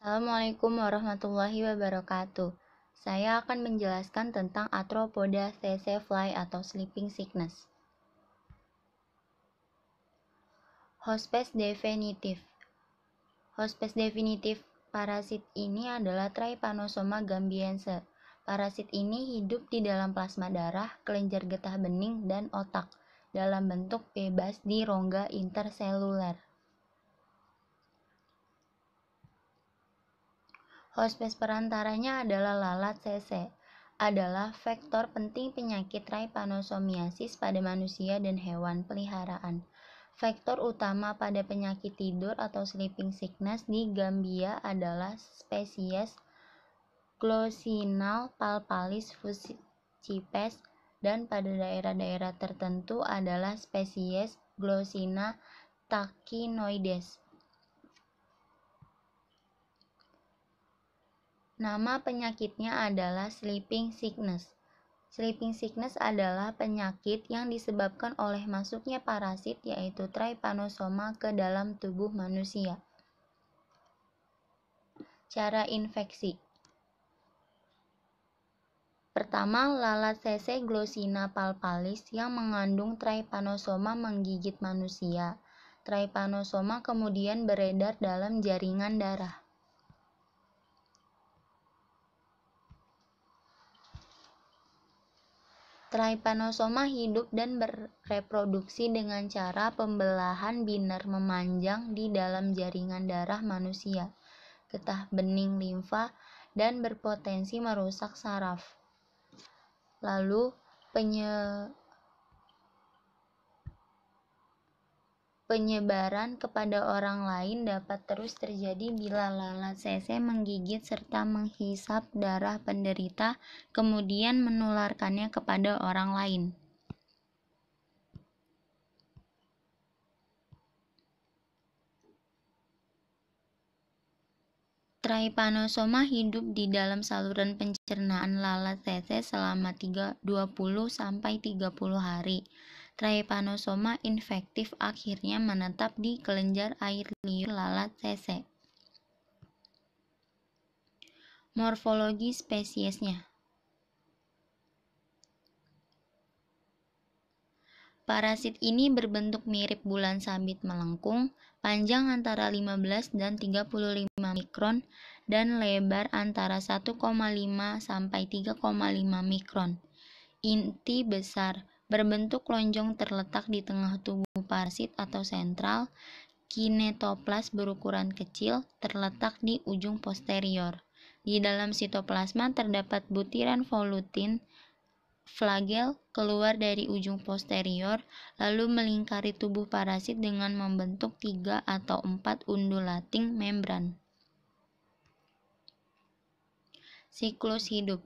Assalamualaikum warahmatullahi wabarakatuh. Saya akan menjelaskan tentang Arthropoda tsetse-fly atau sleeping sickness. Hospes definitif. Hospes definitif parasit ini adalah Trypanosoma gambiense. Parasit ini hidup di dalam plasma darah, kelenjar getah bening, dan otak dalam bentuk bebas di rongga interseluler. Hospes perantaranya adalah lalat tsetse, adalah vektor penting penyakit trypanosomiasis pada manusia dan hewan peliharaan. Vektor utama pada penyakit tidur atau sleeping sickness di Gambia adalah spesies Glossinal palpalis fucipes dan pada daerah-daerah tertentu adalah spesies Glossina tachynoides. Nama penyakitnya adalah sleeping sickness. Sleeping sickness adalah penyakit yang disebabkan oleh masuknya parasit yaitu Trypanosoma ke dalam tubuh manusia. Cara infeksi. Pertama, lalat tsetse Glossina palpalis yang mengandung Trypanosoma menggigit manusia. Trypanosoma kemudian beredar dalam jaringan darah. Trypanosoma hidup dan bereproduksi dengan cara pembelahan binar memanjang di dalam jaringan darah manusia, getah bening limfa, dan berpotensi merusak saraf. Lalu penyebaran kepada orang lain dapat terus terjadi bila lalat tsetse menggigit serta menghisap darah penderita, kemudian menularkannya kepada orang lain. Trypanosoma hidup di dalam saluran pencernaan lalat tsetse selama 20-30 hari. Trypanosoma infektif akhirnya menetap di kelenjar air liur lalat tsetse. Morfologi spesiesnya. Parasit ini berbentuk mirip bulan sabit melengkung, panjang antara 15 dan 35 mikron, dan lebar antara 1,5 sampai 3,5 mikron. Inti besar, berbentuk lonjong terletak di tengah tubuh parasit atau sentral. Kinetoplas berukuran kecil, terletak di ujung posterior. Di dalam sitoplasma terdapat butiran volutin. Flagel keluar dari ujung posterior, lalu melingkari tubuh parasit dengan membentuk 3 atau 4 undulating membran. Siklus hidup.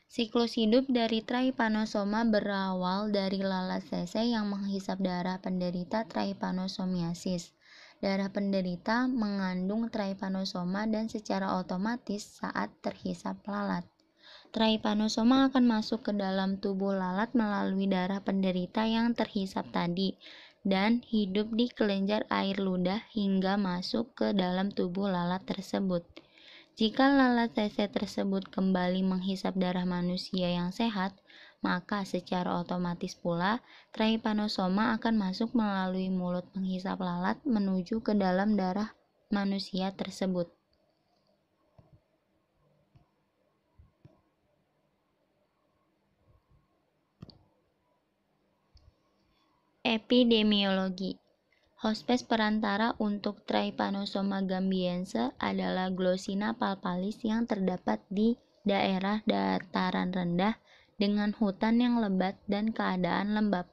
Siklus hidup dari Trypanosoma berawal dari lalat tsetse yang menghisap darah penderita trypanosomiasis. Darah penderita mengandung Trypanosoma dan secara otomatis saat terhisap lalat, Trypanosoma akan masuk ke dalam tubuh lalat melalui darah penderita yang terhisap tadi dan hidup di kelenjar air ludah hingga masuk ke dalam tubuh lalat tersebut. Jika lalat tsetse tersebut kembali menghisap darah manusia yang sehat, maka secara otomatis pula Trypanosoma akan masuk melalui mulut penghisap lalat menuju ke dalam darah manusia tersebut. Epidemiologi. Hospes perantara untuk Trypanosoma gambiense adalah Glossina palpalis yang terdapat di daerah dataran rendah dengan hutan yang lebat dan keadaan lembab.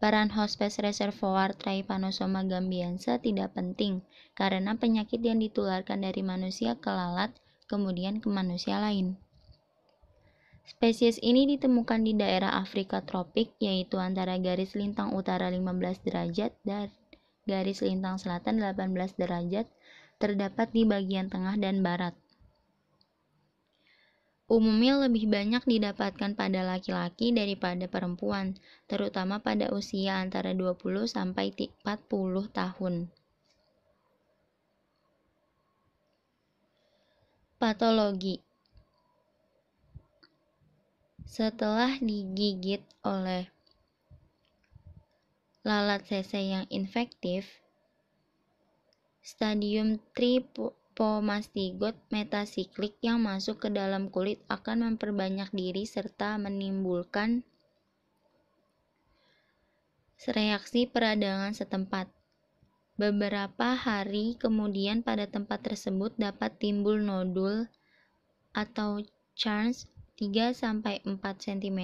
Peran hospes reservoir Trypanosoma gambiense tidak penting karena penyakit yang ditularkan dari manusia ke lalat kemudian ke manusia lain. Spesies ini ditemukan di daerah Afrika tropik, yaitu antara garis lintang utara 15 derajat dan garis lintang selatan 18 derajat, terdapat di bagian tengah dan barat. Umumnya lebih banyak didapatkan pada laki-laki daripada perempuan, terutama pada usia antara 20 sampai 40 tahun. Patologi. Setelah digigit oleh lalat sese yang infektif, stadium tripomastigot metasiklik yang masuk ke dalam kulit akan memperbanyak diri serta menimbulkan reaksi peradangan setempat. Beberapa hari kemudian pada tempat tersebut dapat timbul nodul atau chance 3-4 cm.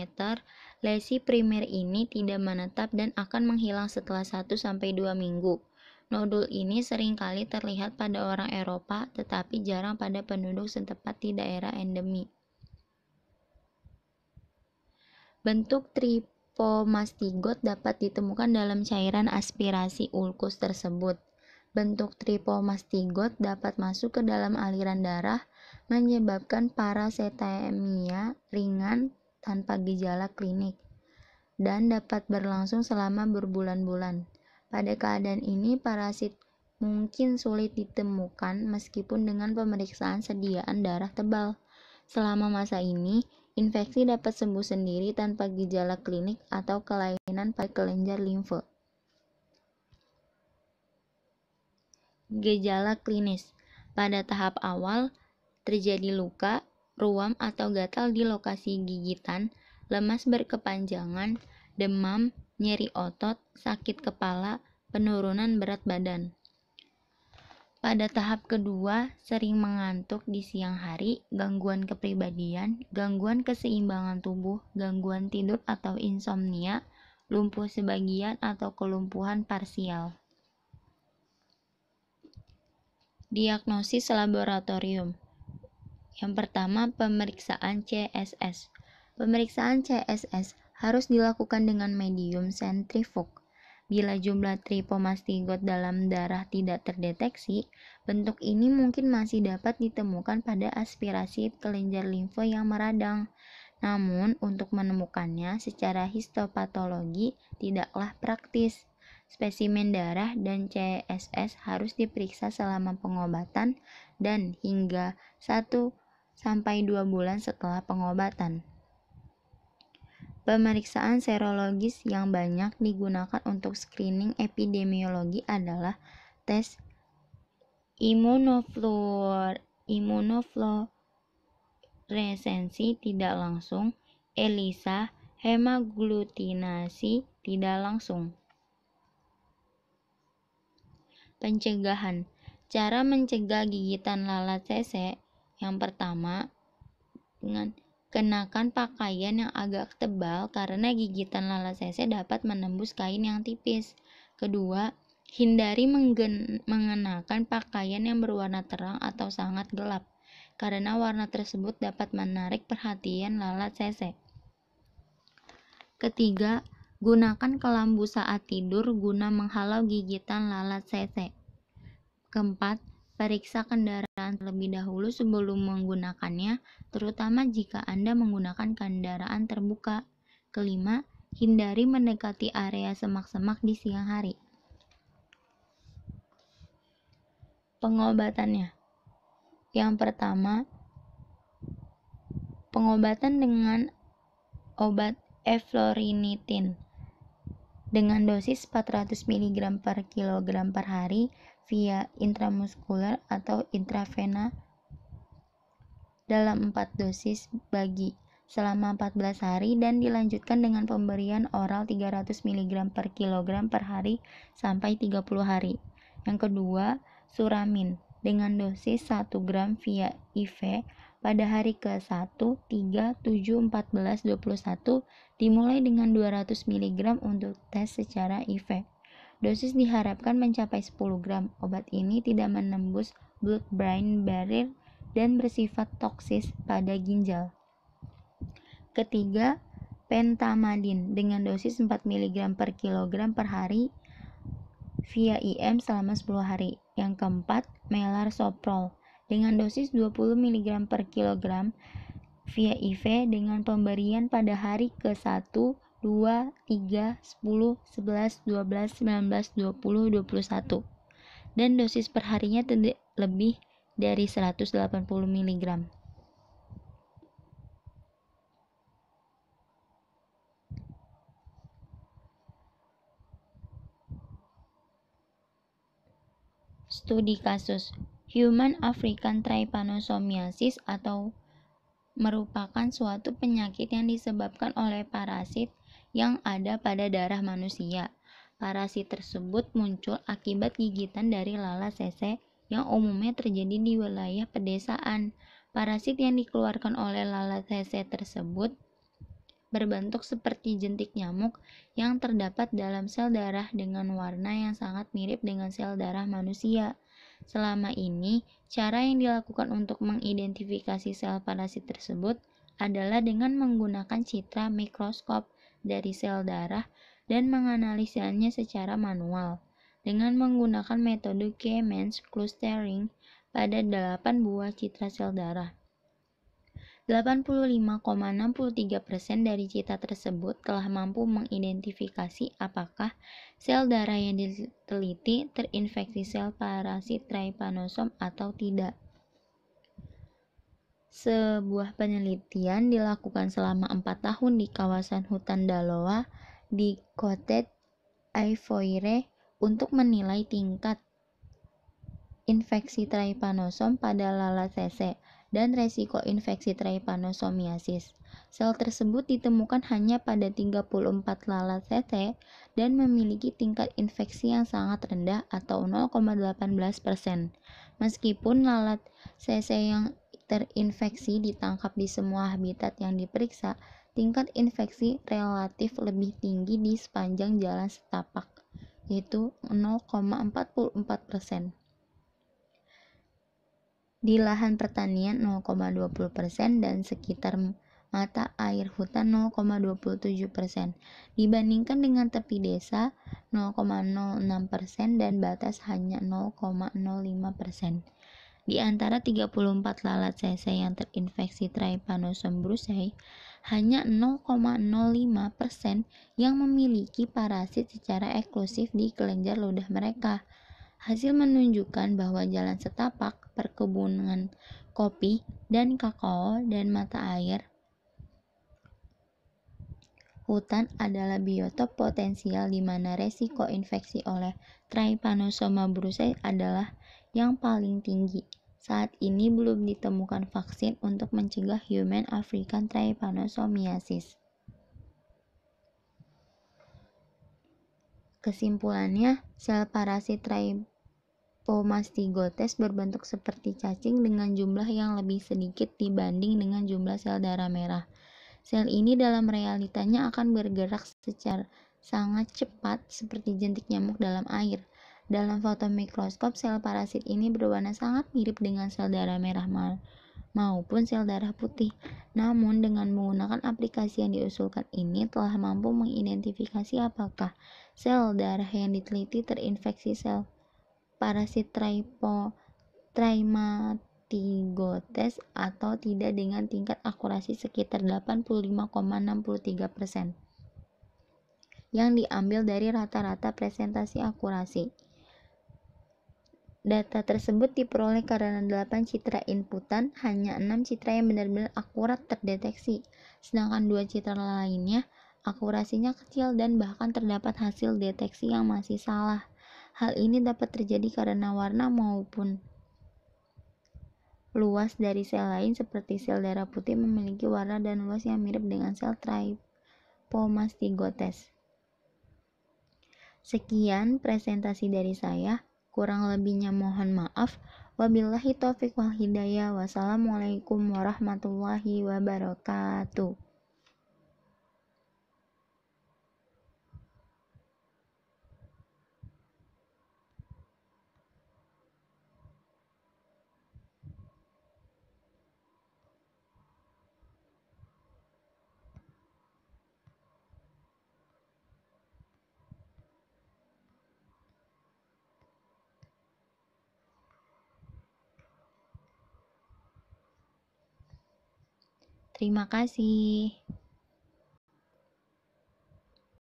Lesi primer ini tidak menetap dan akan menghilang setelah 1-2 minggu. Nodul ini seringkali terlihat pada orang Eropa, tetapi jarang pada penduduk setempat di daerah endemi. Bentuk tripomastigot dapat ditemukan dalam cairan aspirasi ulkus tersebut. Bentuk tripomastigot dapat masuk ke dalam aliran darah, menyebabkan parasetemia ringan tanpa gejala klinik, dan dapat berlangsung selama berbulan-bulan. Pada keadaan ini, parasit mungkin sulit ditemukan meskipun dengan pemeriksaan sediaan darah tebal. Selama masa ini, infeksi dapat sembuh sendiri tanpa gejala klinik atau kelainan pada kelenjar limfe. Gejala klinis. Pada tahap awal, terjadi luka, ruam atau gatal di lokasi gigitan, lemas berkepanjangan, demam, nyeri otot, sakit kepala, penurunan berat badan. Pada tahap kedua, sering mengantuk di siang hari, gangguan kepribadian, gangguan keseimbangan tubuh, gangguan tidur atau insomnia, lumpuh sebagian atau kelumpuhan parsial. Diagnosis laboratorium. Yang pertama, pemeriksaan CSS. Pemeriksaan CSS harus dilakukan dengan medium sentrifug. Bila jumlah tripomastigot dalam darah tidak terdeteksi, bentuk ini mungkin masih dapat ditemukan pada aspirasi kelenjar limfe yang meradang. Namun, untuk menemukannya secara histopatologi tidaklah praktis. Spesimen darah dan CSS harus diperiksa selama pengobatan dan hingga 1-2 bulan setelah pengobatan. Pemeriksaan serologis yang banyak digunakan untuk screening epidemiologi adalah tes imunofluoresensi tidak langsung, ELISA, hemaglutinasi tidak langsung. Pencegahan. Cara mencegah gigitan lalat sese. Yang pertama, dengan kenakan pakaian yang agak tebal karena gigitan lalat sese dapat menembus kain yang tipis. Kedua, hindari mengenakan pakaian yang berwarna terang atau sangat gelap karena warna tersebut dapat menarik perhatian lalat sese. Ketiga, gunakan kelambu saat tidur guna menghalau gigitan lalat sese. Keempat, periksa kendaraan terlebih dahulu sebelum menggunakannya, terutama jika Anda menggunakan kendaraan terbuka. Kelima, hindari mendekati area semak-semak di siang hari. Pengobatannya. Yang pertama, pengobatan dengan obat eflorinitin dengan dosis 400 mg per kilogram per hari via intramuskuler atau intravena dalam 4 dosis bagi selama 14 hari dan dilanjutkan dengan pemberian oral 300 mg per kilogram per hari sampai 30 hari. Yang kedua, suramin dengan dosis 1 gram via IV pada hari ke-1, 3, 7, 14, 21 dimulai dengan 200 mg untuk tes secara IV. Dosis diharapkan mencapai 10 gram. Obat ini tidak menembus blood-brain barrier dan bersifat toksis pada ginjal. Ketiga, pentamidin dengan dosis 4 mg per kilogram per hari via IM selama 10 hari. Yang keempat, melarsoprol dengan dosis 20 mg per kilogram via IV dengan pemberian pada hari ke-1, 2, 3, 10, 11, 12, 19, 20, 21 dan dosis perharinya tidak lebih dari 180 mg. Studi kasus Human African Trypanosomiasis atau merupakan suatu penyakit yang disebabkan oleh parasit yang ada pada darah manusia. Parasit tersebut muncul akibat gigitan dari lalat sese yang umumnya terjadi di wilayah pedesaan. Parasit yang dikeluarkan oleh lalat sese tersebut berbentuk seperti jentik nyamuk yang terdapat dalam sel darah dengan warna yang sangat mirip dengan sel darah manusia. Selama ini, cara yang dilakukan untuk mengidentifikasi sel parasit tersebut adalah dengan menggunakan citra mikroskop dari sel darah dan menganalisanya secara manual. Dengan menggunakan metode K-means clustering pada 8 buah citra sel darah. 85,63% dari citra tersebut telah mampu mengidentifikasi apakah sel darah yang diteliti terinfeksi sel parasit trypanosome atau tidak. Sebuah penelitian dilakukan selama 4 tahun di kawasan hutan Daloa di Côte d'Ivoire untuk menilai tingkat infeksi trypanosome pada lalat sese dan resiko infeksi trypanosomiasis. Sel tersebut ditemukan hanya pada 34 lalat sese dan memiliki tingkat infeksi yang sangat rendah atau 0,18%. Meskipun lalat sese yang terinfeksi ditangkap di semua habitat yang diperiksa, tingkat infeksi relatif lebih tinggi di sepanjang jalan setapak, yaitu 0,44%. Di lahan pertanian 0,20% dan sekitar mata air hutan 0,27%, dibandingkan dengan tepi desa 0,06% dan batas hanya 0,05%. Di antara 34 lalat sese yang terinfeksi Trypanosome brucei, hanya 0,05% yang memiliki parasit secara eksklusif di kelenjar ludah mereka. Hasil menunjukkan bahwa jalan setapak, perkebunan kopi dan kakao, dan mata air hutan adalah biotop potensial di mana resiko infeksi oleh Trypanosoma brucei adalah yang paling tinggi. Saat ini belum ditemukan vaksin untuk mencegah Human African Trypanosomiasis. Kesimpulannya, sel parasit Trypomastigotes berbentuk seperti cacing dengan jumlah yang lebih sedikit dibanding dengan jumlah sel darah merah. Sel ini dalam realitanya akan bergerak secara sangat cepat seperti jentik nyamuk dalam air. Dalam fotomikroskop, sel parasit ini berwarna sangat mirip dengan sel darah merah maupun sel darah putih. Namun, dengan menggunakan aplikasi yang diusulkan ini telah mampu mengidentifikasi apakah sel darah yang diteliti terinfeksi sel parasit Trymatigotes atau tidak dengan tingkat akurasi sekitar 85,63% yang diambil dari rata-rata presentasi akurasi. Data tersebut diperoleh karena 8 citra inputan, hanya 6 citra yang benar-benar akurat terdeteksi, sedangkan 2 citra lainnya akurasinya kecil dan bahkan terdapat hasil deteksi yang masih salah. Hal ini dapat terjadi karena warna maupun luas dari sel lain seperti sel darah putih memiliki warna dan luas yang mirip dengan sel Trypomastigotes. Sekian presentasi dari saya, kurang lebihnya mohon maaf. Wabillahi taufiq wal hidayah. Wassalamualaikum warahmatullahi wabarakatuh. Terima kasih.